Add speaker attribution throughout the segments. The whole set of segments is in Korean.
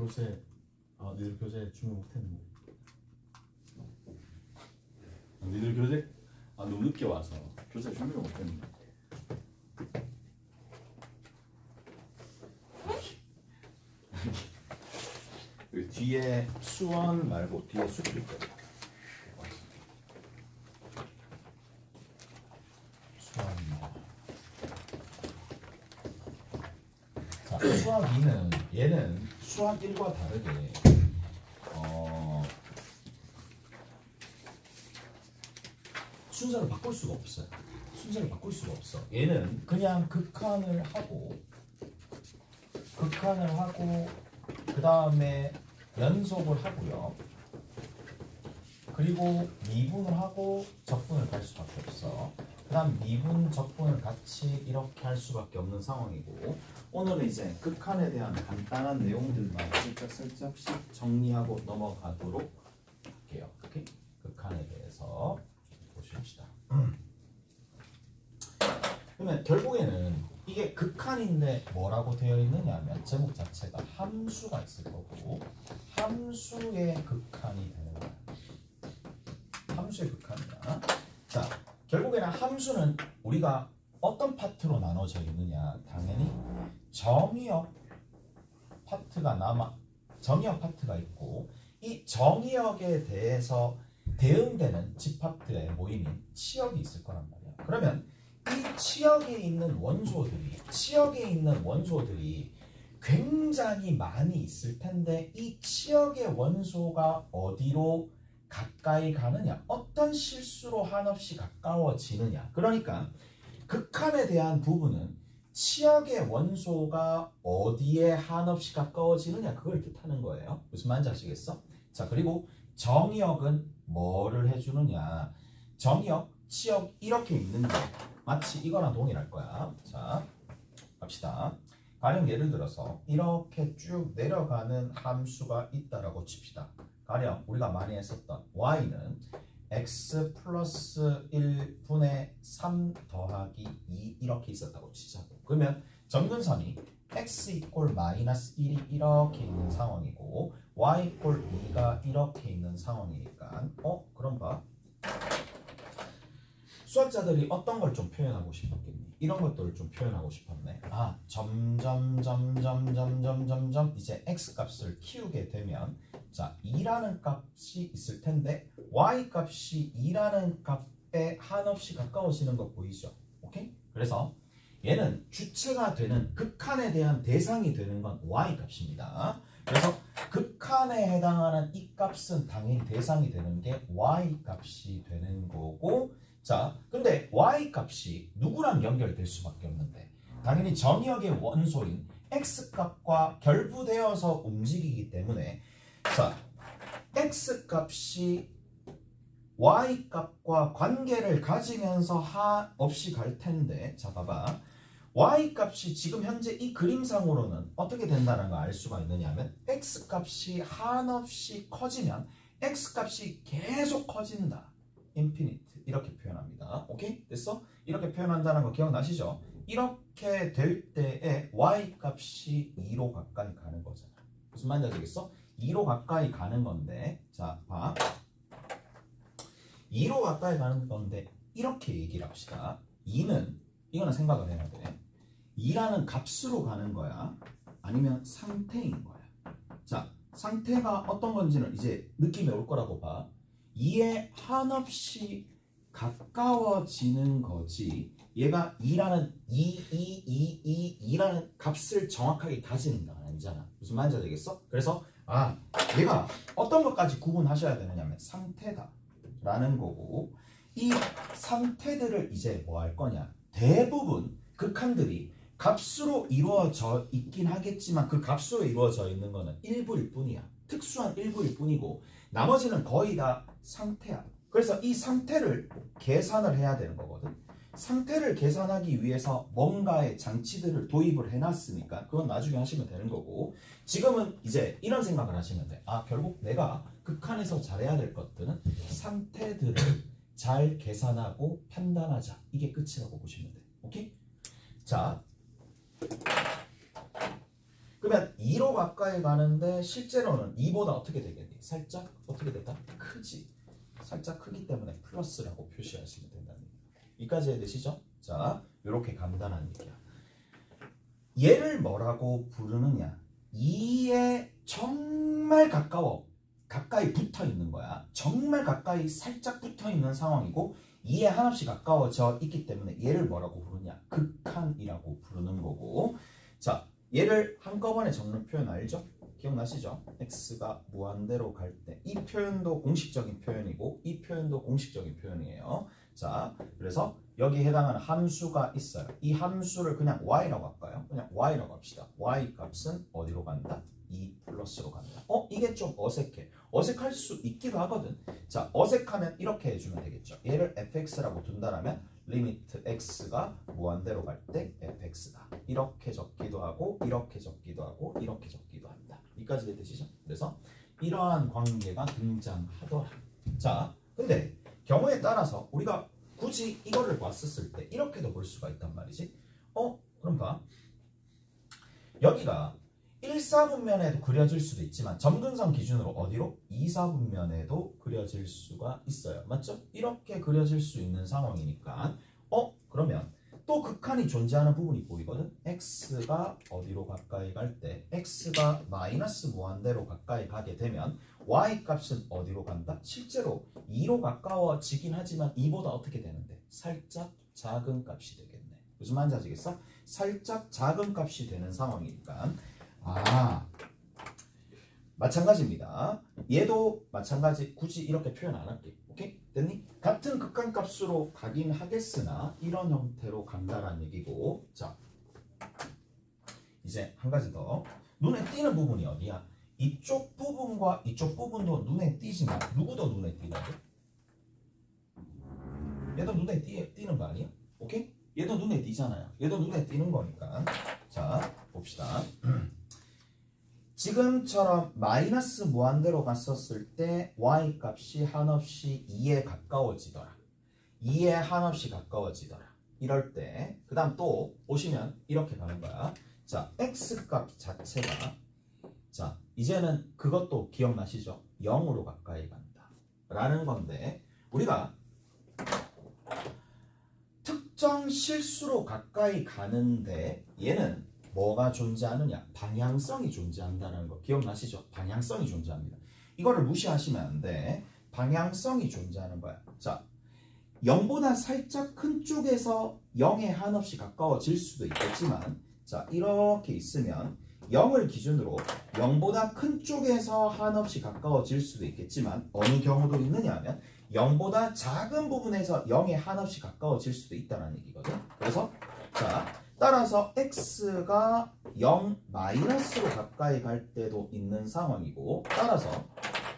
Speaker 1: 교재 니들 교재 준비 못했는데. 니들 교재 너무 늦게 와서 교재 준비를 못했는데. 여기 뒤에 수원 말고 뒤에 숲이 있거든. 수원. 자, 수학 2는 얘는 수학 1과 다르게 순서를 바꿀 수가 없어요. 순서를 바꿀 수가 없어. 얘는 그냥 극한을 하고 그 다음에 연속을 하고요. 그리고 미분을 하고 적분을 갈 수밖에 없어. 그 다음 미분, 적분을 같이 이렇게 할 수밖에 없는 상황이고, 오늘은 이제 극한에 대한 간단한 내용들만 슬쩍슬쩍씩 정리하고 넘어가도록 할게요. 오케이? 극한에 대해서 보십시다. 그러면 결국에는 이게 극한인데 뭐라고 되어 있느냐 하면 제목 자체가 함수가 있을 거고, 함수의 극한이 되는 거야. 함수의 극한이야. 자, 결국에는 함수는 우리가 어떤 파트로 나눠져 있느냐, 당연히 정의역 파트가 정의역 파트가 있고, 이 정의역에 대해서 대응되는 집합들의 모임인 치역이 있을 거란 말이야. 그러면 이 치역에 있는 원소들이 굉장히 많이 있을 텐데, 이 치역의 원소가 어디로 가까이 가느냐, 어떤 실수로 한없이 가까워지느냐. 그러니까 극한에 대한 부분은 치역의 원소가 어디에 한없이 가까워지느냐, 그걸 뜻하는 거예요. 무슨 말인지 아시겠어? 자, 그리고 정의역은 뭐를 해주느냐. 정의역, 치역 이렇게 있는데 마치 이거랑 동일할 거야. 자, 갑시다. 가령 예를 들어서 이렇게 쭉 내려가는 함수가 있다라고 칩시다. 가령 우리가 많이 했었던 y는 x 플러스 1분의 3 더하기 2 이렇게 있었다고 치자고. 그러면 점근선이 x 이꼴 마이너스 1이 이렇게 있는 상황이고 y 이꼴 2가 이렇게 있는 상황이니까 그럼 봐. 수학자들이 어떤 걸 좀 표현하고 싶었겠니? 이런 것들을 좀 표현하고 싶었네. 점점 이제 x 값을 키우게 되면, 자, 2라는 값이 있을 텐데 y 값이 2라는 값에 한없이 가까워지는 거 보이죠? 오케이? 그래서 얘는 주체가 되는, 극한에 대한 대상이 되는 건 y 값입니다. 그래서 극한에 해당하는 이 값은 당연히 대상이 되는 게 y 값이 되는 거고, 자, 근데 y 값이 누구랑 연결될 수밖에 없는데, 당연히 정의역의 원소인 x 값과 결부되어서 움직이기 때문에, 자, x 값이 y 값과 관계를 가지면서 한없이 갈 텐데, 자, 봐봐. y 값이 지금 현재 이 그림상으로는 어떻게 된다는 걸 알 수가 있느냐 하면, x 값이 한없이 커지면 x 값이 계속 커진다. 인피니트 이렇게 표현합니다. 오케이? 됐어? 이렇게 표현한다는 거 기억나시죠? 이렇게 될 때에 y 값이 2로 가까이 가는 거잖아. 무슨 말인지 아시겠어? 2로 가까이 가는 건데, 자, 봐. 2로 가까이 가는 건데 이렇게 얘기를 합시다. 2는 이거는 생각을 해야 돼. 2라는 값으로 가는 거야? 아니면 상태인 거야? 자, 상태가 어떤 건지는 이제 느낌이 올 거라고 봐. 2에 한없이 가까워지는 거지, 얘가 2라는 2라는 값을 정확하게 가지는 건 아니잖아. 무슨 말인지 알겠어? 그래서 얘가 어떤 것까지 구분하셔야 되느냐면 상태다 라는 거고, 이 상태들을 이제 뭐 할 거냐, 대부분 극한들이 값으로 이루어져 있긴 하겠지만 그 값으로 이루어져 있는 거는 일부일 뿐이야. 특수한 일부일 뿐이고 나머지는 거의 다 상태야. 그래서 이 상태를 계산을 해야 되는 거거든. 상태를 계산하기 위해서 뭔가의 장치들을 도입을 해놨으니까 그건 나중에 하시면 되는 거고, 지금은 이제 이런 생각을 하시면 돼. 결국 내가 극한에서 잘해야 될 것들은 상태들을 잘 계산하고 판단하자. 이게 끝이라고 보시면 돼. 오케이? 자, 그러면 2로 가까이 가는데 실제로는 2보다 어떻게 되겠니? 살짝 어떻게 됐다? 크지. 살짝 크기 때문에 플러스라고 표시하시면 된다는 얘기야. 여기까지 해되시죠? 자, 이렇게 간단한 얘기야. 얘를 뭐라고 부르느냐? 2에 정말 가까이 붙어 있는 거야. 정말 가까이 살짝 붙어 있는 상황이고 2에 한없이 가까워져 있기 때문에 얘를 뭐라고 부르냐? 극한이라고 부르는 거고. 자, 얘를 한꺼번에 적는 표현 알죠? 기억나시죠? x가 무한대로 갈 때 이 표현도 공식적인 표현이고 이 표현도 공식적인 표현이에요. 자, 그래서 여기 해당하는 함수가 있어요. 이 함수를 그냥 y라고 할까요? 그냥 y라고 합시다. y 값은 어디로 간다? 2 플러스로 간다. 이게 좀 어색해. 어색할 수 있기도 하거든. 자, 어색하면 이렇게 해주면 되겠죠. 얘를 fx라고 둔다라면 리미트 x가 무한대로 갈 때 fx다. 이렇게 적기도 하고 이렇게 적기도 하고 이렇게 적기도 한다. 여기까지 되시죠? 그래서 이러한 관계가 등장하더라. 자, 근데 경우에 따라서 우리가 굳이 이거를 봤었을 때 이렇게도 볼 수가 있단 말이지. 그럼 봐. 여기가 1사분면에도 그려질 수도 있지만 점근선 기준으로 어디로? 2사분면에도 그려질 수가 있어요. 맞죠? 이렇게 그려질 수 있는 상황이니까 그러면 또 극한이 존재하는 부분이 보이거든? x가 어디로 가까이 갈 때 x가 마이너스 무한대로 가까이 가게 되면 y 값은 어디로 간다? 실제로 2로 가까워지긴 하지만 2보다 어떻게 되는데? 살짝 작은 값이 되겠네. 무슨 말인지 아시겠어? 살짝 작은 값이 되는 상황이니까 마찬가지입니다. 얘도 마찬가지. 굳이 이렇게 표현 안 할게. 오케이? 됐니? 같은 극한값으로 가긴 하겠으나 이런 형태로 간다라는 얘기고. 자, 이제 한 가지 더. 눈에 띄는 부분이 어디야? 이쪽 부분과 이쪽 부분도 눈에 띄지만 누구 더 눈에 띄는데? 얘도 눈에 띄는 거 아니야? 오케이? 얘도 눈에 띄잖아요. 얘도 눈에 띄는 거니까. 자, 봅시다. 지금처럼 마이너스 무한대로 갔었을 때 y 값이 한없이 2에 가까워지더라. 2에 한없이 가까워지더라. 이럴 때 그 다음 또 보시면 이렇게 가는 거야. 자, x 값 자체가 자, 이제는 그것도 기억나시죠? 0으로 가까이 간다 라는 건데 우리가 특정 실수로 가까이 가는데 얘는 뭐가 존재하느냐? 방향성이 존재한다는 거 기억나시죠? 방향성이 존재합니다. 이거를 무시하시면 안 돼. 방향성이 존재하는 거야. 자, 0보다 살짝 큰 쪽에서 0에 한없이 가까워질 수도 있겠지만 자, 이렇게 있으면 0을 기준으로 0보다 큰 쪽에서 한없이 가까워질 수도 있겠지만 어느 경우도 있느냐 하면 0보다 작은 부분에서 0에 한없이 가까워질 수도 있다는 얘기거든. 그래서 자, 따라서 x가 0 마이너스로 가까이 갈 때도 있는 상황이고 따라서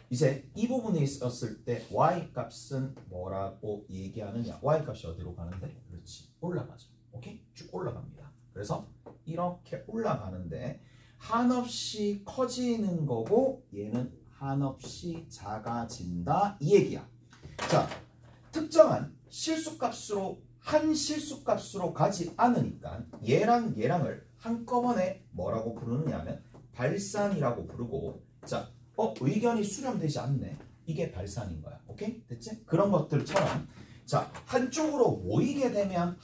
Speaker 1: 이제 이 부분에 있었을 때 y 값은 뭐라고 얘기하느냐? y 값이 어디로 가는데? 그렇지, 올라가죠. 오케이? 쭉 올라갑니다. 그래서 이렇게 올라가는데 한없이 커지는 거고 얘는 한없이 작아진다 이 얘기야. 자, 특정한 실수값으로 한 실수값으로 가지 않으니까 얘랑 얘랑을 한꺼번에 뭐라고 부르느냐 하면 발산이라고 부르고 자, 의견이 수렴되지 않네. 이게 발산인 거야. 오케이? 됐지? 그런 것들처럼 자, 한쪽으로 모이게 되면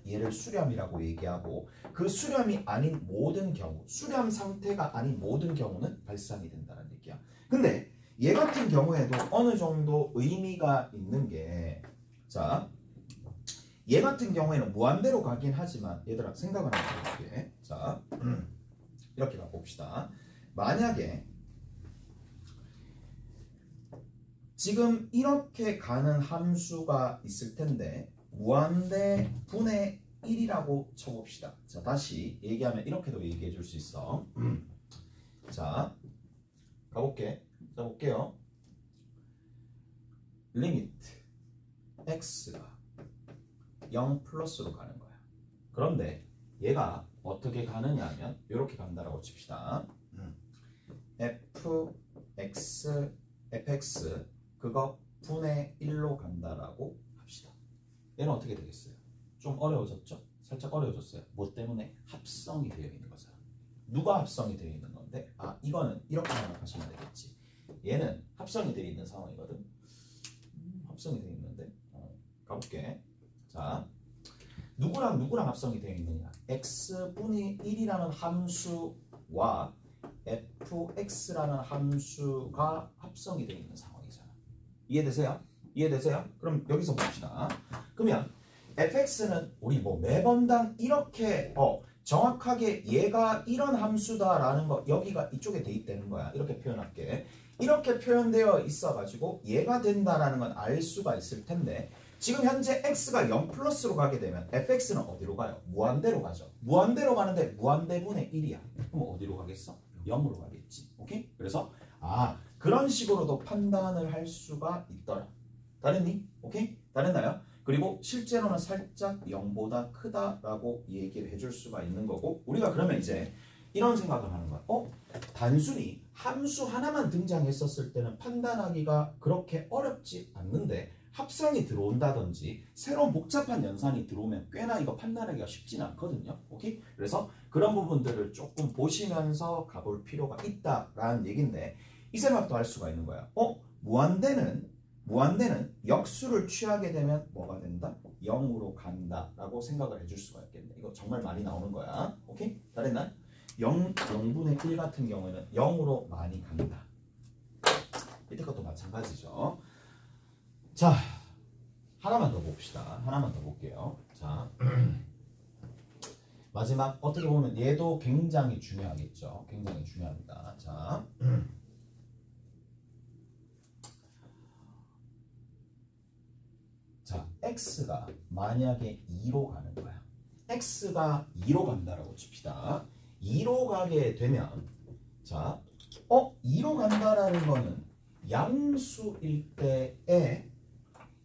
Speaker 1: 얘를 수렴이라고 얘기하고 그 수렴이 아닌 모든 경우, 수렴 상태가 아닌 모든 경우는 발산이 된다는 얘기야. 근데 얘 같은 경우에도 어느 정도 의미가 있는 게 자, 얘 같은 경우에는 무한대로 가긴 하지만 얘들아 생각을 한번 해볼게. 자, 이렇게 가봅시다. 만약에 지금 이렇게 가는 함수가 있을 텐데 무한대 분의 1이라고 쳐봅시다. 자, 다시 얘기하면 이렇게도 얘기해 줄 수 있어. 자, 가볼게. 자, 볼게요. 리미트 x가 0 플러스로 가는 거야. 그런데 얘가 어떻게 가느냐 하면 이렇게 간다라고 칩시다. fx 그거 분의 1로 간다라고 합시다. 얘는 어떻게 되겠어요? 좀 어려워졌죠? 살짝 어려워졌어요. 뭐 때문에? 합성이 되어 있는 거잖아. 누가 합성이 되어 있는 건데? 아, 이거는 이렇게 생각하시면 되겠지. 얘는 합성이 되어 있는 상황이거든. 합성이 되어 있는데 가볼게. 자, 누구랑 누구랑 합성이 되어 있느냐? x분의 1이라는 함수와 fx라는 함수가 합성이 되어 있는 상황이잖아. 이해되세요? 이해되세요? 그럼 여기서 봅시다. 그러면 fx는 우리 뭐 매번당 이렇게 정확하게 얘가 이런 함수다라는 거 여기가 이쪽에 대입되는 거야. 이렇게 표현할게. 이렇게 표현되어 있어가지고 얘가 된다라는 건 알 수가 있을 텐데 지금 현재 x가 0 플러스로 가게 되면 fx는 어디로 가요? 무한대로 가죠. 무한대로 가는데 무한대분의 1이야. 그럼 어디로 가겠어? 0으로 가겠지. 오케이? 그래서 그런 식으로도 판단을 할 수가 있더라. 다랬니? 오케이? 다랬나요? 그리고 실제로는 살짝 0보다 크다라고 얘기를 해줄 수가 있는 거고 우리가 그러면 이제 이런 생각을 하는 거야. 단순히 함수 하나만 등장했었을 때는 판단하기가 그렇게 어렵지 않는데 합성이 들어온다든지 새로운 복잡한 연산이 들어오면 꽤나 이거 판단하기가 쉽지는 않거든요. 오케이? 그래서 그런 부분들을 조금 보시면서 가볼 필요가 있다라는 얘기인데 이 생각도 할 수가 있는 거야. 무한대는 역수를 취하게 되면 뭐가 된다? 0으로 간다라고 생각을 해줄 수가 있겠네. 이거 정말 많이 나오는 거야. 오케이? 잘했나? 0분의 1 같은 경우에는 0으로 많이 간다. 이때 것도 마찬가지죠. 자, 하나만 더 봅시다. 하나만 더 볼게요. 자, 마지막 어떻게 보면 얘도 굉장히 중요하겠죠. 굉장히 중요합니다. 자, x가 만약에 2로 가는 거야. x가 2로 간다라고 칩시다. 2로 가게 되면 자, 2로 간다라는 거는 양수일 때에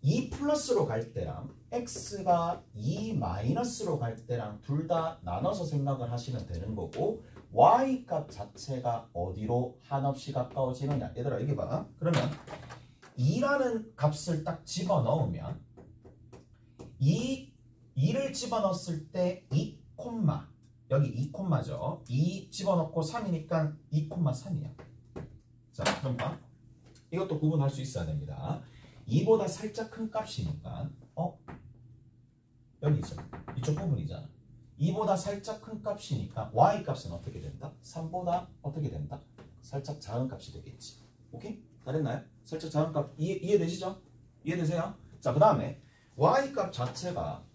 Speaker 1: 2 플러스로 갈 때랑 x가 2 마이너스로 갈 때랑 둘 다 나눠서 생각을 하시면 되는 거고 y 값 자체가 어디로 한없이 가까워지느냐. 얘들아 여기 봐. 그러면 2라는 값을 딱 집어넣으면 2를 집어넣었을 때 2, 여기 2콤마죠. 2 집어넣고 3이니까 2,3이야. 자, 그럼 봐. 이것도 구분할 수 있어야 됩니다. 2보다 살짝 큰 값이니까 여기 있죠. 이쪽 부분이잖아. 2보다 살짝 큰 값이니까 y 값은 어떻게 된다? 3보다 어떻게 된다? 살짝 작은 값이 되겠지. 오케이? 잘했나요? 살짝 작은 값 이해되시죠? 이해되세요? 자, 그 다음에 y 값 자체가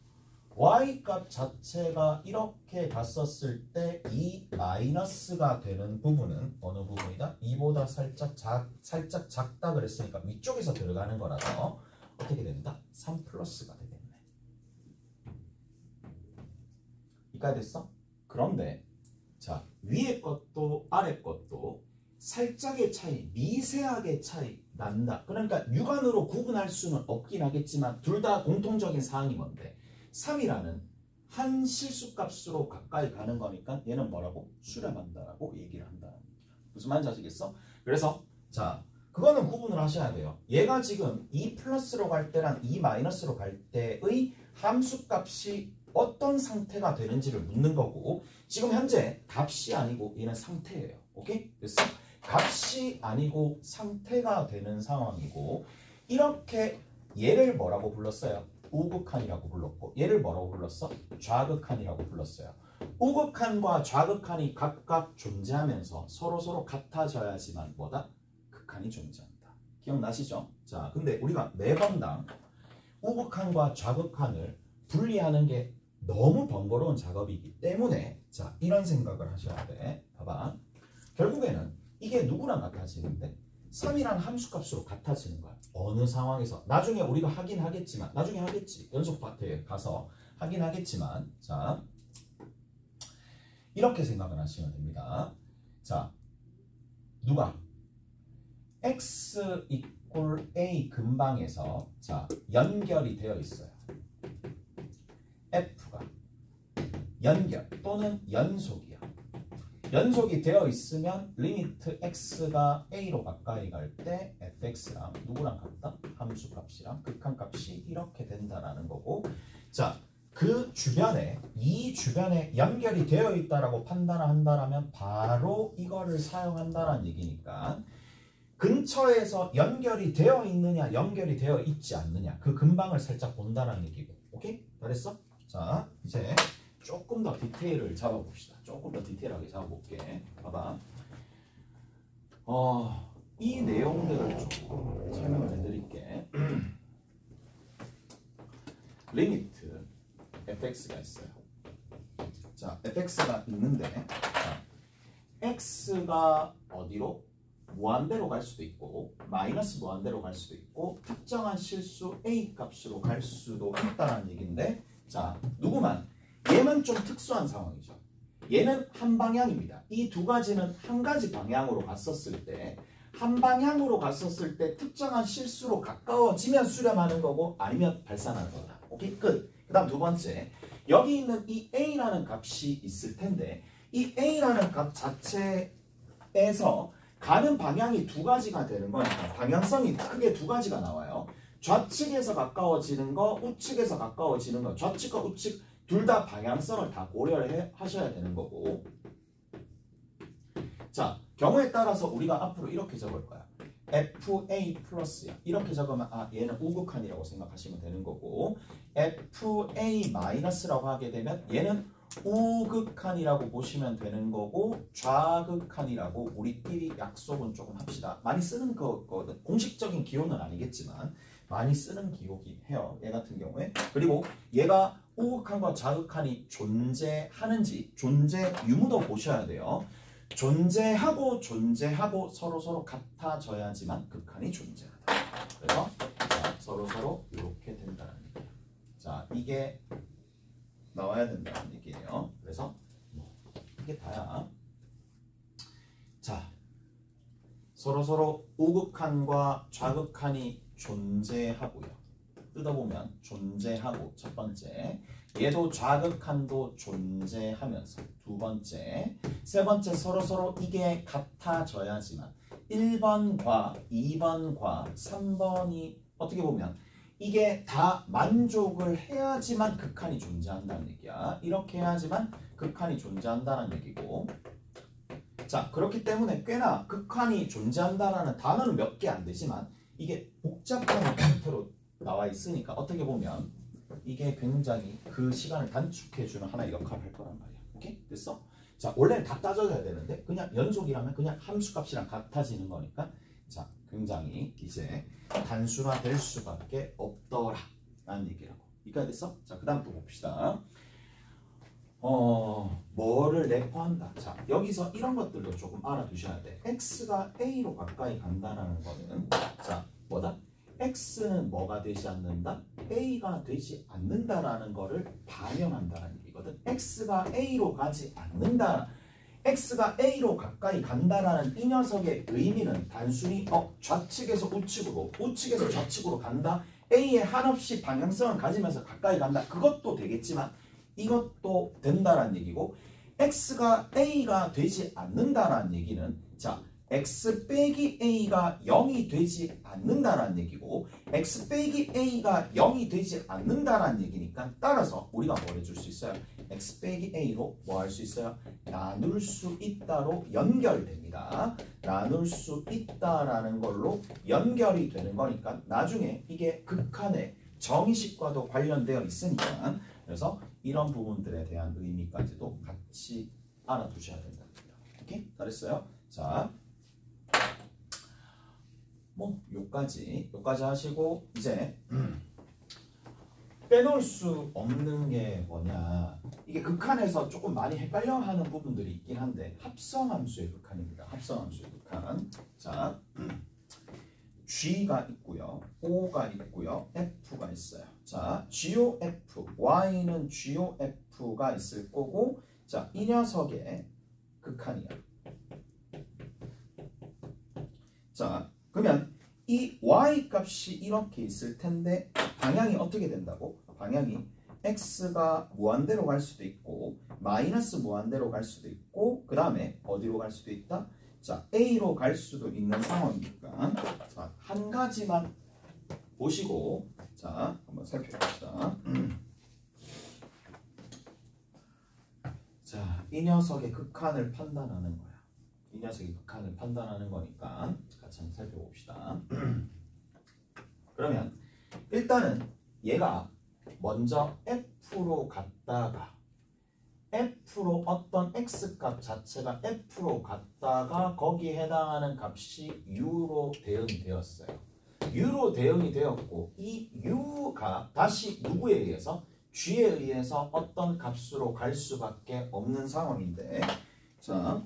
Speaker 1: 이렇게 갔었을 때 이 마이너스가 되는 부분은 어느 부분이다? 2보다 살짝 작다 그랬으니까 위쪽에서 들어가는 거라서 어떻게 된다? 3 플러스가 되겠네. 이까지 됐어? 그런데 자, 위에 것도 아래 것도 살짝의 차이, 미세하게 차이 난다. 그러니까 육안으로 구분할 수는 없긴 하겠지만 둘 다 공통적인 사항이 뭔데? 3이라는 한 실수값으로 가까이 가는 거니까 얘는 뭐라고? 수렴한다라고 얘기를 한다. 무슨 말인지 아시겠어? 그래서 자, 그거는 구분을 하셔야 돼요. 얘가 지금 2 플러스로 갈 때랑 2 마이너스로 갈 때의 함수값이 어떤 상태가 되는지를 묻는 거고 지금 현재 값이 아니고 얘는 상태예요. 오케이? 그래서 값이 아니고 상태가 되는 상황이고 이렇게 얘를 뭐라고 불렀어요? 우극한이라고 불렀고 얘를 뭐라고 불렀어? 좌극한이라고 불렀어요. 우극한과 좌극한이 각각 존재하면서 서로 같아져야지만 뭐다? 극한이 존재한다. 기억나시죠? 자, 근데 우리가 매번당 우극한과 좌극한을 분리하는 게 너무 번거로운 작업이기 때문에 자, 이런 생각을 하셔야 돼. 봐봐. 결국에는 이게 누구랑 같아지는데 3이라는 함수값으로 같아지는 거야. 어느 상황에서 나중에 우리가 하긴 하겠지만 나중에 하겠지. 연속 파트에 가서 하긴 하겠지만 자, 이렇게 생각을 하시면 됩니다. 자, 누가 x = a 근방에서 자, 연결이 되어 있어요. f가 연결 또는 연속이야. 연속이 되어 있으면 리미트 x가 a로 가까이 갈 때 fx랑 누구랑 같다? 함수값이랑 극한값이 이렇게 된다라는 거고 자, 그 주변에 이 주변에 연결이 되어 있다라고 판단한다라면 바로 이거를 사용한다라는 얘기니까 근처에서 연결이 되어 있느냐 연결이 되어 있지 않느냐 그 근방을 살짝 본다라는 얘기고. 오케이? 잘했어? 자 이제 조금 더 디테일을 잡아봅시다. 조금 더 디테일하게 잡아볼게. 봐봐. 이 내용들을 조금 설명을 해드릴게. 리미트 fx가 있어요. 자, fx가 있는데 자, x가 어디로? 무한대로 갈 수도 있고 마이너스 무한대로 갈 수도 있고 특정한 실수 a 값으로 갈 수도 있다는 얘기인데 자, 누구만 얘는 좀 특수한 상황이죠. 얘는 한 방향입니다. 이 두 가지는 한 가지 방향으로 갔었을 때 한 방향으로 갔었을 때 특정한 실수로 가까워지면 수렴하는 거고 아니면 발산하는 거다. 오케이? 끝. 그 다음 두 번째 여기 있는 이 a라는 값이 있을 텐데 이 a라는 값 자체에서 가는 방향이 두 가지가 되는 거니까 방향성이 크게 두 가지가 나와요. 좌측에서 가까워지는 거, 우측에서 가까워지는 거. 좌측과 우측 둘 다 방향성을 다 고려를 하셔야 되는 거고. 자, 경우에 따라서 우리가 앞으로 이렇게 적을 거야. FA 플러스야. 이렇게 적으면 얘는 우극한이라고 생각하시면 되는 거고 FA 마이너스라고 하게 되면 얘는 우극한이라고 보시면 되는 거고 좌극한이라고 우리끼리 약속은 조금 합시다. 많이 쓰는 거거든. 공식적인 기호는 아니겠지만 많이 쓰는 기호긴 해요. 얘 같은 경우에. 그리고 얘가 우극한과 좌극한이 존재하는지 존재 유무도 보셔야 돼요. 존재하고 서로 같아져야지만 극한이 존재하다. 그래서 서로 이렇게 된다는 얘기예요. 자, 이게 나와야 된다는 얘기예요. 그래서 이게 다야. 자, 서로 우극한과 좌극한이 존재하고요. 뜯어보면 존재하고 첫 번째, 얘도 좌극한도 존재하면서 두 번째, 세 번째 서로 이게 같아져야지만 1번과 2번과 3번이 어떻게 보면 이게 다 만족을 해야지만 극한이 존재한다는 얘기야. 이렇게 해야지만 극한이 존재한다는 얘기고. 자, 그렇기 때문에 꽤나 극한이 존재한다라는 단어는 몇 개 안 되지만 이게 복잡한 형태로 나와 있으니까 어떻게 보면 이게 굉장히 그 시간을 단축해주는 하나의 역할을 할 거란 말이야. 오케이? 됐어? 자, 원래는 다 따져야 되는데 그냥 연속이라면 그냥 함수값이랑 같아지는 거니까 자, 굉장히 이제 단순화될 수밖에 없더라 라는 얘기라고. 이까지 됐어? 자, 그 다음 또 봅시다. 뭐를 내포한다. 자, 여기서 이런 것들도 조금 알아두셔야 돼. x가 a로 가까이 간다라는 거는 자, 뭐다? x는 뭐가 되지 않는다? a가 되지 않는다라는 거를 반영한다는 얘기거든. x가 a로 가지 않는다. x가 a로 가까이 간다라는 이 녀석의 의미는 단순히 좌측에서 우측으로, 우측에서 좌측으로 간다. a에 한없이 방향성을 가지면서 가까이 간다. 그것도 되겠지만 이것도 된다라는 얘기고 x가 a가 되지 않는다라는 얘기는 자, x 빼기 a가 0이 되지 않는다라는 얘기고 x 빼기 a가 0이 되지 않는다라는 얘기니까 따라서 우리가 뭘 해줄 수 있어요? x 빼기 a로 뭐 할 수 있어요? 나눌 수 있다로 연결됩니다. 나눌 수 있다라는 걸로 연결이 되는 거니까 나중에 이게 극한의 정의식과도 관련되어 있으니까 그래서 이런 부분들에 대한 의미까지도 같이 알아두셔야 된다. 오케이? 잘했어요? 자, 요까지 하시고 이제 빼놓을 수 없는 게 뭐냐. 이게 극한에서 조금 많이 헷갈려하는 부분들이 있긴 한데 합성함수의 극한입니다. 합성함수의 극한. 자, G가 있고요. O가 있고요. F가 있어요. 자, GOF, Y는 GOF가 있을 거고 자, 이 녀석의 극한이야. 자, 그러면 이 Y 값이 이렇게 있을 텐데 방향이 어떻게 된다고? 방향이 X가 무한대로 갈 수도 있고 마이너스 무한대로 갈 수도 있고 그 다음에 어디로 갈 수도 있다? 자, A로 갈 수도 있는 상황이니까 자, 한 가지만 보시고 자, 한번 살펴봅시다. 이 녀석의 극한을 판단하는 거야. 이 녀석의 극한을 판단하는 거니까 같이 한번 살펴봅시다. 그러면 일단은 얘가 먼저 F로 갔다가 F로 어떤 X값 자체가 F로 갔다가 거기에 해당하는 값이 U로 대응이 되었어요. U로 대응이 되었고 이 U가 다시 누구에 의해서? G에 의해서 어떤 값으로 갈 수밖에 없는 상황인데 자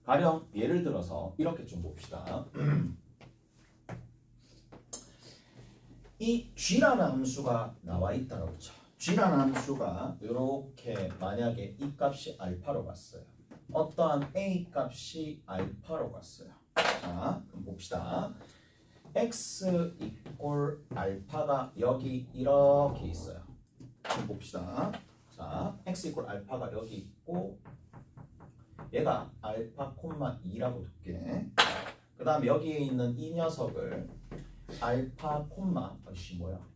Speaker 1: 가령 예를 들어서 이렇게 좀 봅시다. 이 G라는 함수가 나와 있다고 쳐. G라는 함수가 이렇게 만약에 이 값이 알파로 갔어요. 어떠한 A 값이 알파로 갔어요. 자, 그럼 봅시다. X 이꼴 알파가 여기 이렇게 있어요. 그럼 봅시다. 자, X 이꼴 알파가 여기 있고 얘가 알파 콤마 2라고 둘게. 그 다음 여기에 있는 이 녀석을 알파 콤마 뭐야?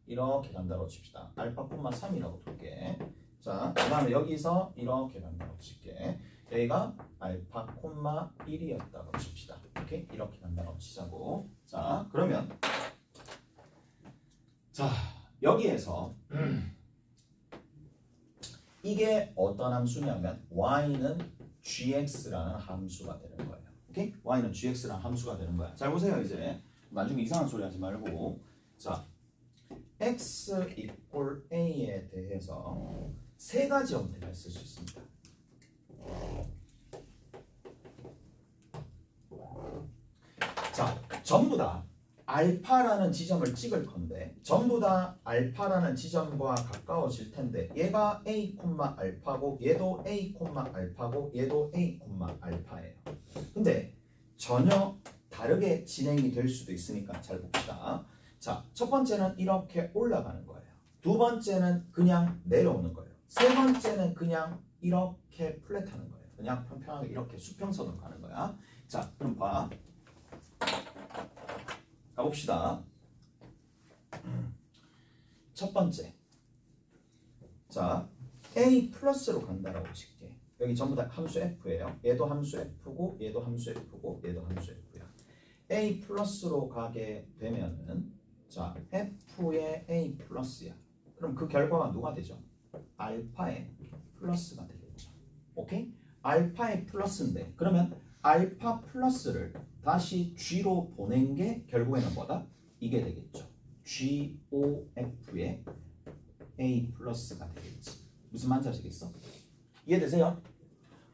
Speaker 1: 이렇게 간다고 칩시다. 알파 콤마 3이라고 둘게. 자, 그 다음에 여기서 이렇게 간다고 칠게. 여기가 알파 콤마 1이었다고 칩시다. 오케이? 이렇게 간다고 치자고. 자, 그러면 자 여기에서 이게 어떤 함수냐면 y는 gx라는 함수가 되는 거예요. 오케이? y는 gx라는 함수가 되는 거야. 잘 보세요. 이제 나중에 이상한 소리 하지 말고 자 x 이꼴 a에 대해서 세 가지 형태를 쓸 수 있습니다. 자, 전부 다 알파라는 지점을 찍을 건데 전부 다 알파라는 지점과 가까워질 텐데 얘가 a, 알파고 얘도 a, 알파고 얘도 a, 알파예요. 근데 전혀 다르게 진행이 될 수도 있으니까 잘 봅시다. 자, 첫 번째는 이렇게 올라가는 거예요. 두 번째는 그냥 내려오는 거예요. 세 번째는 그냥 이렇게 플랫하는 거예요. 그냥 평평하게 이렇게 수평선으로 가는 거야. 자, 그럼 봐. 가봅시다. 첫 번째. 자, A 플러스로 간다라고 칠게. 여기 전부 다 함수 F예요. 얘도 함수 F고, 얘도 함수 F고, 얘도 함수 F야. A 플러스로 가게 되면은, 자, F의 A 플러스야. 그럼 그 결과가 누가 되죠? 알파의 플러스가 되겠죠. 오케이? 알파의 플러스인데, 그러면 알파 플러스를 다시 G로 보낸 게 결국에는 뭐다? 이게 되겠죠. GOF의 A 플러스가 되겠지. 무슨 말인지 아시겠어? 이해되세요?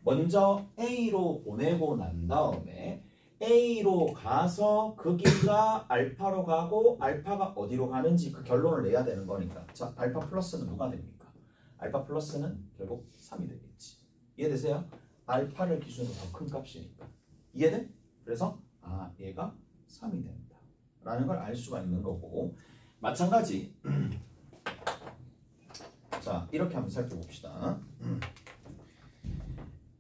Speaker 1: 먼저 A로 보내고 난 다음에 A로 가서 그 길가 알파로 가고 알파가 어디로 가는지 그 결론을 내야 되는 거니까. 자, 알파 플러스는 누가 됩니까? 알파 플러스는 결국 3이 되겠지. 이해되세요? 알파를 기준으로 더 큰 값이니까. 이해돼? 그래서 아, 얘가 3이 된다 라는 걸 알 수가 있는 거고 마찬가지 자, 이렇게 한번 살펴봅시다.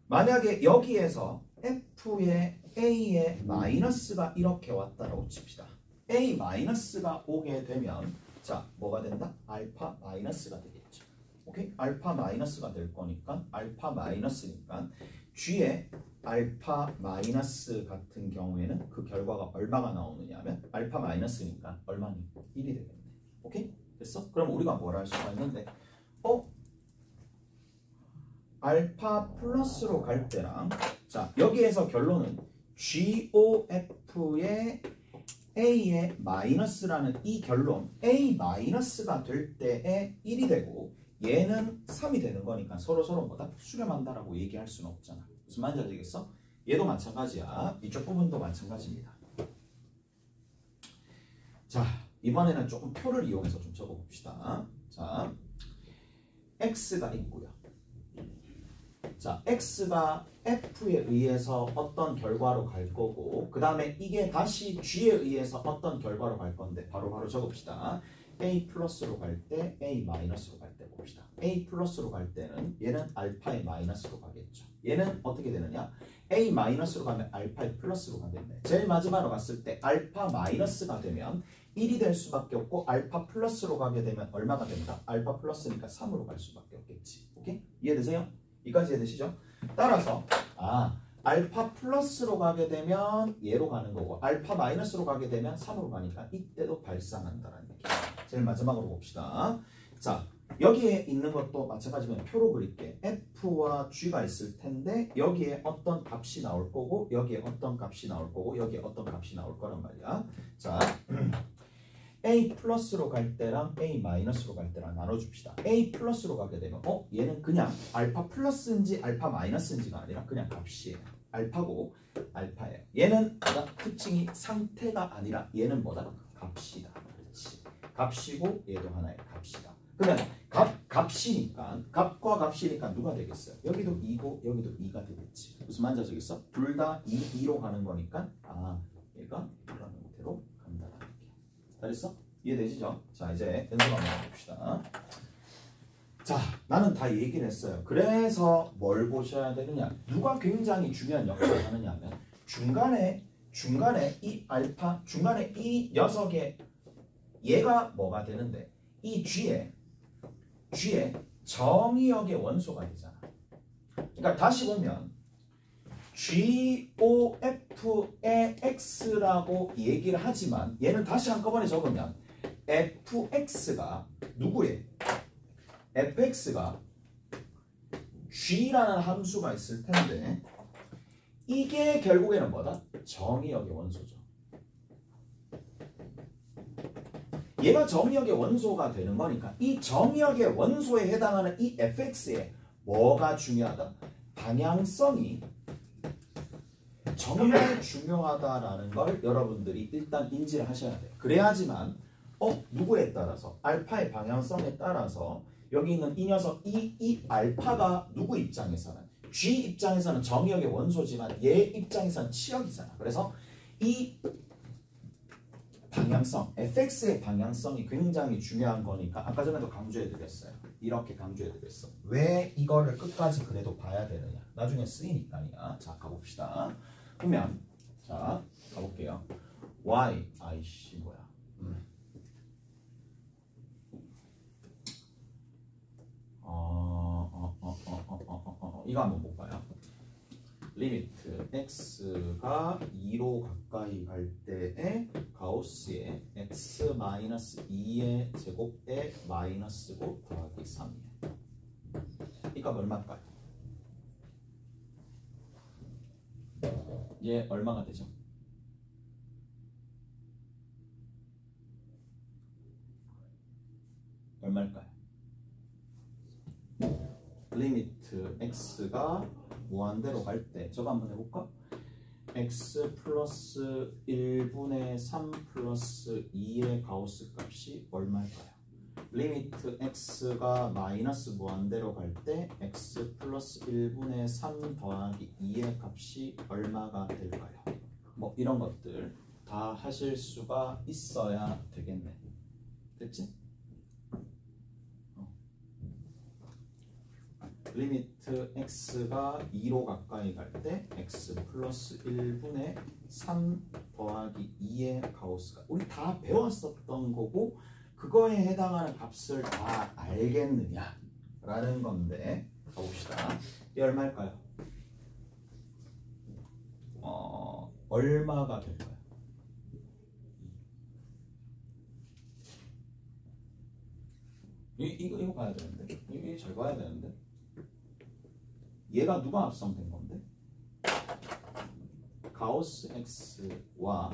Speaker 1: 만약에 여기에서 F의 A의 마이너스가 이렇게 왔다라고 칩시다. A 마이너스가 오게 되면 자, 뭐가 된다? 알파 마이너스가 되겠죠. 오케이? 알파 마이너스가 될 거니까 알파 마이너스니까 G의 알파 마이너스 같은 경우에는 그 결과가 얼마가 나오느냐 하면 알파 마이너스니까 얼마니? 1이 되겠네. 오케이? 됐어? 그럼 우리가 뭘 할 수가 있는데 알파 플러스로 갈 때랑 자, 여기에서 결론은 GOF의 A의 마이너스라는 이 결론 A 마이너스가 될 때에 1이 되고 얘는 3이 되는 거니까 서로 뭐다? 수렴한다라고 얘기할 수는 없잖아. 무슨 말인지 알겠어? 얘도 마찬가지야. 이쪽 부분도 마찬가지입니다. 자, 이번에는 조금 표를 이용해서 좀 적어봅시다. 자, X가 있고요. 자, X가 F에 의해서 어떤 결과로 갈 거고 그 다음에 이게 다시 G에 의해서 어떤 결과로 갈 건데 바로 적읍시다. A 플러스로 갈 때, A 마이너스로 갈 때 봅시다. A 플러스로 갈 때는 얘는 알파의 마이너스로 가겠죠. 얘는 어떻게 되느냐? A 마이너스로 가면 알파의 플러스로 가겠네. 제일 마지막으로 갔을 때 알파 마이너스가 되면 1이 될 수밖에 없고 알파 플러스로 가게 되면 얼마가 됩니다? 알파 플러스니까 3으로 갈 수밖에 없겠지. 오케이? 이해되세요? 이까지 이해되시죠? 따라서 알파 플러스로 가게 되면 얘로 가는 거고 알파 마이너스로 가게 되면 3으로 가니까 이때도 발산한다라는 얘기. 제일 마지막으로 봅시다. 자, 여기에 있는 것도 마찬가지로 표로 그릴게. F와 G가 있을 텐데 여기에 어떤 값이 나올 거고 여기에 어떤 값이 나올 거고 여기에 어떤 값이 나올 거란 말이야. 자, A 플러스로 갈 때랑 A 마이너스로 갈 때랑 나눠줍시다. A 플러스로 가게 되면 얘는 그냥 알파 플러스인지 알파 마이너스인지가 아니라 그냥 값이에요. 알파고 알파예요. 얘는 뭐다? 특징이 상태가 아니라 얘는 뭐다? 값이다. 그렇지. 값이고 얘도 하나의 값이다. 그러면 값이니까 값과 값이니까 누가 되겠어요? 여기도 2고 여기도 2가 되겠지. 무슨 말인지 아시겠어? 둘 다 2로 가는 거니까 얘가 이런 형태로 간다라는 게. 잘했어? 이해되시죠? 자, 이제 연습 한번 해봅시다. 자, 나는 다 얘기를 했어요. 그래서 뭘 보셔야 되느냐? 누가 굉장히 중요한 역할을 하느냐 하면 중간에 이 알파, 중간에 이 녀석의 얘가 뭐가 되는데 이 G에 정의역의 원소가 되잖아. 그러니까 다시 보면 GOF의 X라고 얘기를 하지만 얘는 다시 한꺼번에 적으면 FX가 누구예요? fx가 g라는 함수가 있을 텐데 이게 결국에는 뭐다? 정의역의 원소죠. 얘가 정의역의 원소가 되는 거니까 이 정의역의 원소에 해당하는 이 fx에 뭐가 중요하다? 방향성이 정말 중요하다라는 걸 여러분들이 일단 인지를 하셔야 돼요. 그래야지만 누구에 따라서? 알파의 방향성에 따라서 여기 있는 이 녀석 이 알파가 누구 입장에서는 G 입장에서는 정의역의 원소지만 얘 입장에서는 치역이잖아. 그래서 이 방향성, fx의 방향성이 굉장히 중요한 거니까 아까 전에도 강조해드렸어요. 이렇게 강조해드렸어. 왜 이거를 끝까지 그래도 봐야 되느냐? 나중에 쓰이니까요. 자, 가봅시다. 그러면 자, 가볼게요. y, 아이씨 뭐야? 이거 한번 볼까요? 리미트 x가 2로 가까이 갈 때에 가우스의 x-2의 제곱에 마이너스고 더하기 3이에요. 이 값 얼마일까요? 얘 얼마가 되죠? 얼마일까요? 리미트 x가 무한대로 갈 때 저거 한번 해볼까? x 플러스 1분의 3 플러스 2의 가우스 값이 얼마일까요? 리미트 x가 마이너스 무한대로 갈 때 x 플러스 1분의 3 더하기 2의 값이 얼마가 될까요? 뭐 이런 것들 다 하실 수가 있어야 되겠네. 됐지? 리미트 x가 2로 가까이 갈 때 x 플러스 1분의 3 더하기 2의 가우스가 우리 다 배웠었던 거고 그거에 해당하는 값을 다 알겠느냐 라는 건데 가봅시다. 이 얼마일까요? 얼마가 될까요? 이거 봐야 되는데 이거 잘 봐야 되는데 얘가 누가 합성된 건데? 가우스 x와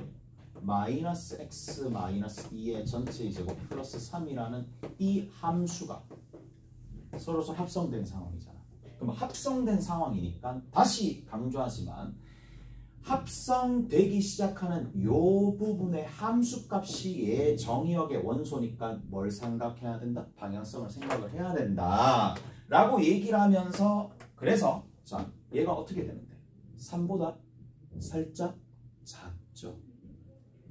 Speaker 1: 마이너스 x 마이너스 2의 전체 제곱 플러스 3이라는 이 함수가 서로서 합성된 상황이잖아. 그럼 합성된 상황이니까 다시 강조하지만 합성되기 시작하는 요 부분의 함수값이 얘 정의역의 원소니까 뭘 생각해야 된다? 방향성을 생각을 해야 된다 라고 얘기를 하면서 그래서 자 얘가 어떻게 되는데 3보다 살짝 작죠.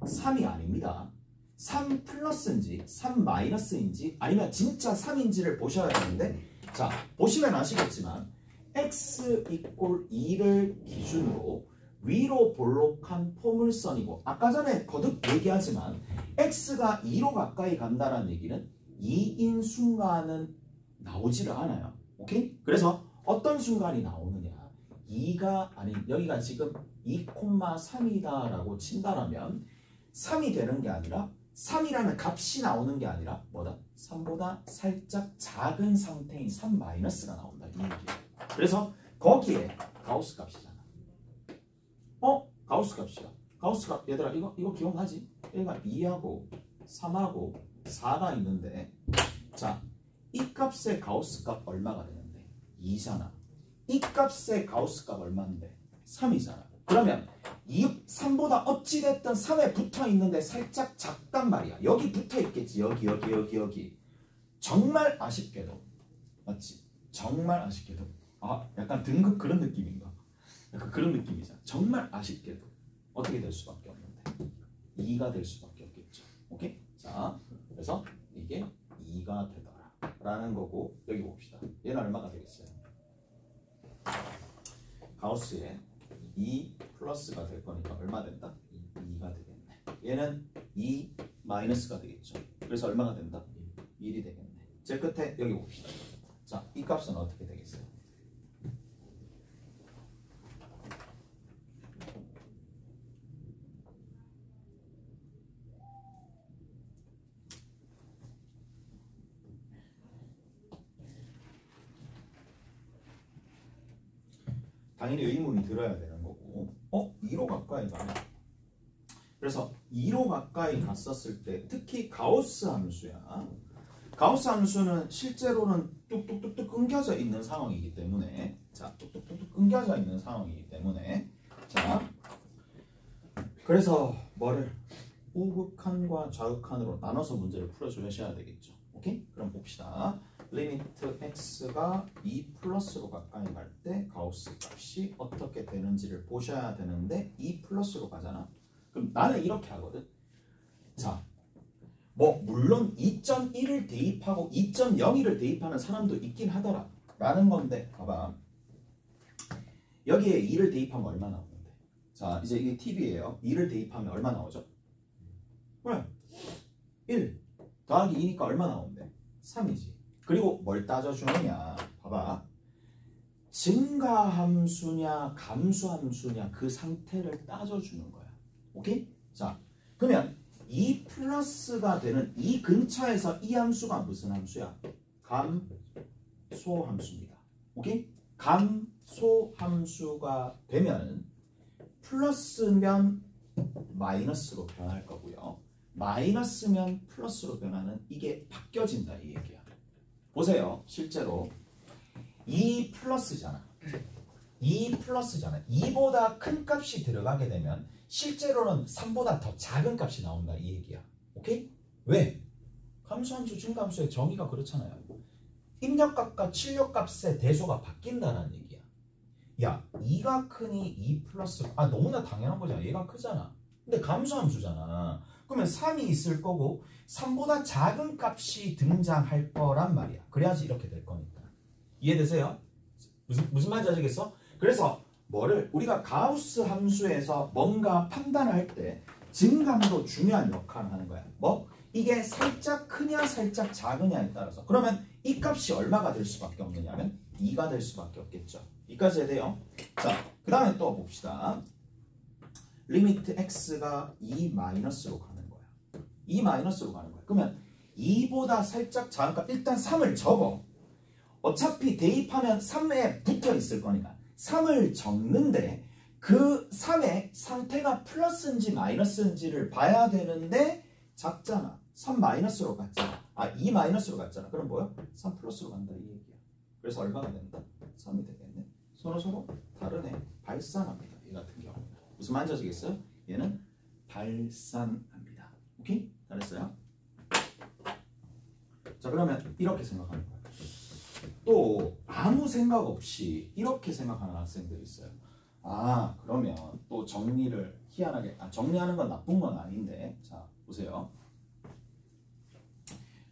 Speaker 1: 3이 아닙니다. 3 플러스인지 3 마이너스인지 아니면 진짜 3인지를 보셔야 되는데 자 보시면 아시겠지만 x 이꼴 2를 기준으로 위로 볼록한 포물선이고 아까 전에 거듭 얘기하지만 x가 2로 가까이 간다는 얘기는 2인 순간은 나오지를 않아요. 오케이? 그래서 어떤 순간이 나오느냐 2가 아닌 여기가 지금 2,3이다 라고 친다라면 3이 되는 게 아니라 3이라는 값이 나오는 게 아니라 뭐다? 3보다 살짝 작은 상태인 3-가 나온다 이 얘기예요. 그래서 거기에 가우스 값이잖아. 가우스 값이야. 가우스 값 얘들아 이거 기억나지? 얘가 2하고 3하고 4가 있는데 자, 이 값의 가우스 값 얼마가 되는데? 2잖아. 이 값의 가우스 값 얼마인데? 3이잖아. 그러면 3보다 어찌됐든 3에 붙어 있는데 살짝 작단 말이야. 여기 붙어 있겠지. 여기. 정말 아쉽게도. 맞지? 정말 아쉽게도. 약간 등급 그런 느낌인가? 약간 그런 느낌이잖아. 정말 아쉽게도. 어떻게 될 수밖에 없는데? 2가 될 수밖에 없겠죠. 오케이? 자, 그래서 이게 2가 되더라. 라는 거고, 여기 봅시다. 얘는 얼마가 되겠어요? 가우스에 2 플러스가 될 거니까 얼마 된다? 2가 되겠네. 얘는 2 마이너스가 되겠죠. 그래서 얼마가 된다? 1이 되겠네. 제 끝에 여기 봅시다. 자, 이 값은 어떻게 되겠어요? 당연히 의문이 들어야 되는 거고 2로 가까이 가네. 그래서 2로 가까이 갔었을 때 특히 가우스 함수야. 가우스 함수는 실제로는 뚝뚝뚝뚝 끊겨져 있는 상황이기 때문에 뚝뚝뚝뚝 끊겨져 있는 상황이기 때문에 그래서 뭐를 우극한과 좌극한으로 나눠서 문제를 풀어주셔야 되겠죠. 오케이? 그럼 봅시다. 리미트 x가 2 플러스로 가까이 갈 때 가우스 값이 어떻게 되는지를 보셔야 되는데 2 플러스로 가잖아. 그럼 나는 이렇게 하거든. 자, 물론 2.1을 대입하고 2.01을 대입하는 사람도 있긴 하더라 라는 건데 봐봐. 여기에 2를 대입하면 얼마 나오는데? 자, 이제 이게 팁이에요. 2를 대입하면 얼마 나오죠? 그래, 1 더하기 2니까 얼마 나오는데? 3이지. 그리고 뭘 따져주느냐 봐봐. 증가함수냐 감수함수냐 그 상태를 따져주는 거야. 오케이? 자, 그러면 2 플러스가 되는 이 근처에서 이 함수가 무슨 함수야? 감소함수입니다. 오케이? 감소함수가 되면 플러스면 마이너스로 변할 거고요. 마이너스면 플러스로 변하는 이게 바뀌어진다 이 얘기야. 보세요. 실제로 2 플러스잖아. 2보다 큰 값이 들어가게 되면 실제로는 3보다 더 작은 값이 나온다 이 얘기야. 오케이? 왜? 감수함수, 증가함수의 정의가 그렇잖아요. 입력값과 출력값의 대소가 바뀐다는 얘기야. 야, 2가 크니 2 플러스 너무나 당연한 거잖아. 얘가 크잖아. 근데 감수함수잖아. 그러면 3이 있을 거고 3보다 작은 값이 등장할 거란 말이야. 그래야지 이렇게 될 거니까. 이해되세요? 무슨 말인지 아시겠어? 그래서 뭐를 우리가 가우스 함수에서 뭔가 판단을 할 때 증감도 중요한 역할을 하는 거야. 이게 살짝 크냐 살짝 작으냐에 따라서. 그러면 이 값이 얼마가 될 수밖에 없느냐면 2가 될 수밖에 없겠죠. 여기까지 해야 돼요. 자, 그 다음에 또 봅시다. 리미트 x가 2 마이너스로 가는 거야. 2 마이너스로 가는 거야. 그러면 2보다 살짝 작으니까 일단 3을 적어. 어차피 대입하면 3에 붙어 있을 거니까 3을 적는데 그 3의 상태가 플러스인지 마이너스인지를 봐야 되는데 작잖아. 3 마이너스로 갔잖아. 2 마이너스로 갔잖아. 그럼 뭐야? 3 플러스로 간다 이 얘기야. 그래서 얼마가 된다? 3이 되겠네. 서로 다르네. 발산합니다. 이 같은 경우. 무슨 말인지 아시겠어요? 얘는 발산합니다. 오케이? 잘했어요? 자, 그러면 이렇게 생각하는 거예요. 또 아무 생각 없이 이렇게 생각하는 학생들이 있어요. 그러면 또 정리를 희한하게 정리하는 건 나쁜 건 아닌데 자, 보세요.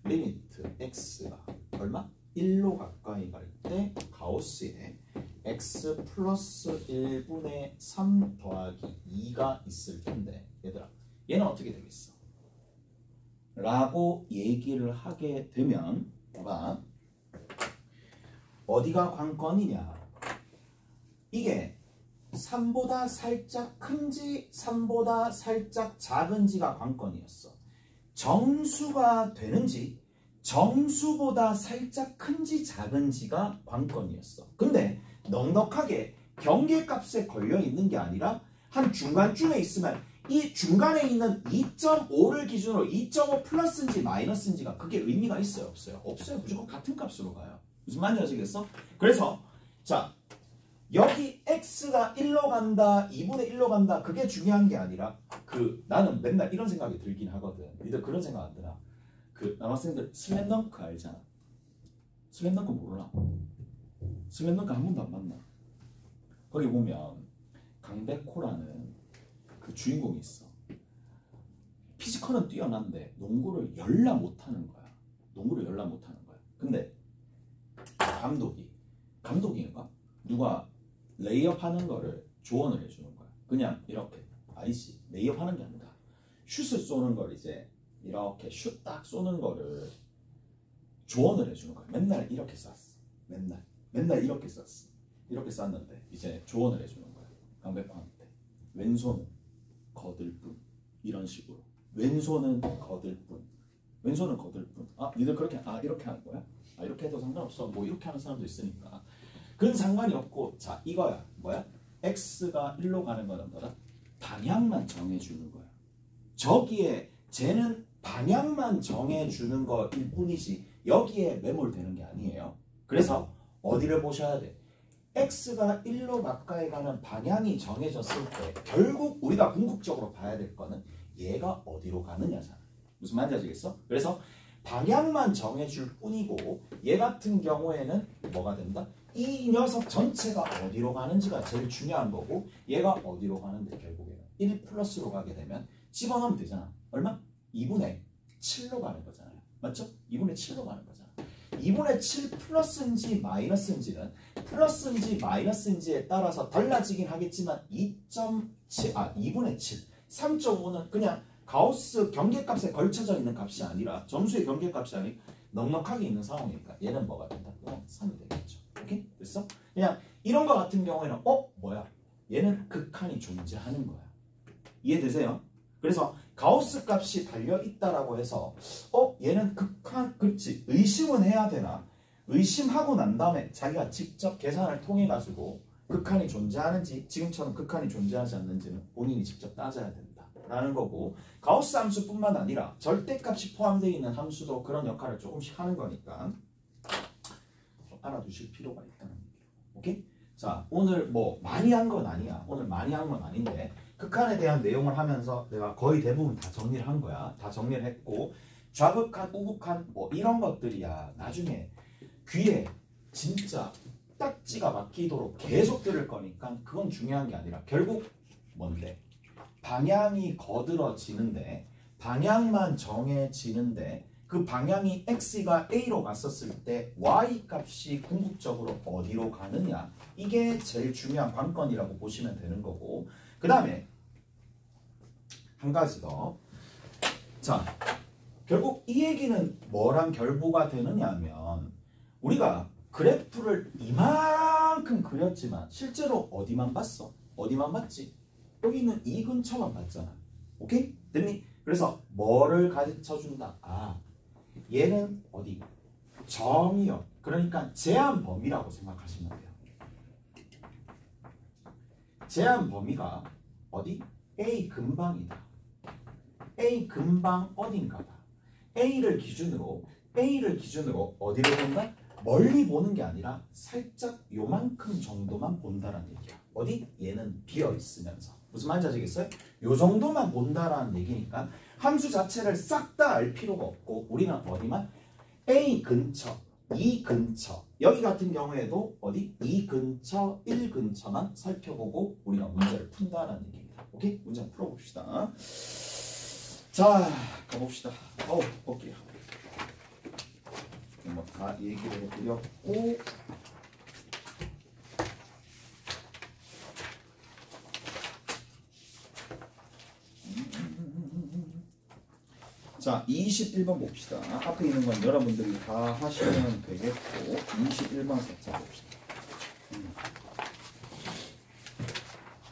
Speaker 1: 리미트 x가 얼마? 1로 가까이 갈 때 가우스에 x 플러스 1분의 3 더하기 2가 있을 텐데 얘들아 얘는 어떻게 되겠어? 라고 얘기를 하게 되면 봐봐 어디가 관건이냐 이게 3보다 살짝 큰지 3보다 살짝 작은지가 관건이었어. 정수가 되는지 정수보다 살짝 큰지 작은지가 관건이었어. 근데 넉넉하게 경계값에 걸려있는 게 아니라 한 중간쯤에 있으면 이 중간에 있는 2.5를 기준으로 2.5 플러스인지 마이너스인지가 그게 의미가 있어요? 없어요? 없어요. 무조건 같은 값으로 가요. 무슨 말인지 아시겠어? 그래서 자 여기 x가 1로 간다 2분의 1로 간다 그게 중요한 게 아니라 나는 맨날 이런 생각이 들긴 하거든. 니들 그런 생각 안 드나? 남학생들 슬램덩크 알잖아. 슬램덩크 모르나? 슬램덩크 한 번도 안 봤나? 거기 보면 강백호라는 그 주인공이 있어. 피지컬은 뛰어난데 농구를 열나 못하는 거야. 농구를 열나 못하는 거야. 근데 감독인가? 누가 레이업 하는 거를 조언을 해주는 거야. 그냥 이렇게 아니지 레이업 하는 게 아니라 슛을 쏘는 걸 이제 이렇게 슛 딱 쏘는 거를 조언을 해주는 거야. 맨날 이렇게 쐈어. 맨날 이렇게 쐈어. 이렇게 쐈는데 이제 조언을 해주는 거야. 강백호한테 왼손은 거들 뿐 이런 식으로 왼손은 거들 뿐 니들 그렇게 이렇게 하는 거야? 이렇게 해도 상관없어. 뭐 이렇게 하는 사람도 있으니까 그건 상관이 없고 자 이거야 뭐야? x가 1로 가는 거는 뭐다? 방향만 정해주는 거야. 저기에 쟤는 방향만 정해주는 거일 뿐이지 여기에 매몰되는 게 아니에요. 그래서 어디를 보셔야 돼? x가 1로 가까이 가는 방향이 정해졌을 때 결국 우리가 궁극적으로 봐야 될 거는 얘가 어디로 가느냐잖아. 무슨 말인지 아시겠어? 그래서 방향만 정해줄 뿐이고 얘 같은 경우에는 뭐가 된다? 이 녀석 전체가 어디로 가는지가 제일 중요한 거고 얘가 어디로 가는데 결국에는 1 플러스로 가게 되면 집어넣으면 되잖아. 얼마? 2분의 7로 가는 거잖아요. 맞죠? 2분의 7로 가는 거잖아. 2분의 7 플러스인지 마이너스인지는 플러스인지 마이너스인지에 따라서 달라지긴 하겠지만 2분의 7 3.5는 그냥 가우스 경계값에 걸쳐져 있는 값이 아니라 점수의 경계값이 아니라 넉넉하게 있는 상황이니까 얘는 뭐가 된다? 3이 되겠죠. 오케이? 됐어? 그냥 이런 거 같은 경우에는 뭐야? 얘는 극한이 존재하는 거야. 이해되세요? 그래서 가우스 값이 달려있다라고 해서 얘는 극한, 그렇지 의심은 해야 되나? 의심하고 난 다음에 자기가 직접 계산을 통해 가지고 극한이 존재하는지 지금처럼 극한이 존재하지 않는지는 본인이 직접 따져야 된다 라는 거고 가우스 함수뿐만 아니라 절대값이 포함되어 있는 함수도 그런 역할을 조금씩 하는 거니까 좀 알아두실 필요가 있다는 얘기예요. 오케이? 자 오늘 뭐 많이 한 건 아니야. 오늘 많이 한 건 아닌데 극한에 대한 내용을 하면서 내가 거의 대부분 다 정리를 한 거야. 다 정리를 했고 좌극한, 우극한 뭐 이런 것들이야 나중에 귀에 진짜 딱지가 막히도록 계속 들을 거니까 그건 중요한 게 아니라 결국 뭔데? 방향이 거들어지는데 방향만 정해지는데 그 방향이 x가 a로 갔었을 때 y 값이 궁극적으로 어디로 가느냐 이게 제일 중요한 관건이라고 보시면 되는 거고 그 다음에 한 가지 더. 자, 결국 이 얘기는 뭐랑 결부가 되느냐 하면 우리가 그래프를 이만큼 그렸지만 실제로 어디만 봤어? 어디만 봤지? 여기 있는 이 근처만 봤잖아. 오케이? 됐니? 그래서 뭐를 가르쳐준다? 얘는 어디? 정의역. 그러니까 제한 범위라고 생각하시면 돼요. 제한 범위가 어디? A 근방이다. A 근방 어딘가다. A를 기준으로 어디를 본다? 멀리 보는 게 아니라 살짝 요만큼 정도만 본다라는 얘기야. 어디? 얘는 비어 있으면서. 무슨 말인지 아시겠어요? 요 정도만 본다라는 얘기니까 함수 자체를 싹 다 알 필요가 없고 우리는 어디만? A 근처, E 근처. 여기 같은 경우에도 어디? E 근처, 1 근처만 살펴보고 우리가 문제를 푼다라는 얘기입니다. 오케이? 문제 한번 풀어봅시다. 자, 가봅시다. 볼게요. 뭐 다 얘기를 해드렸고 자, 21번 봅시다. 앞에 있는 건 여러분들이 다 하시면 되겠고 21번 살짝 봅시다.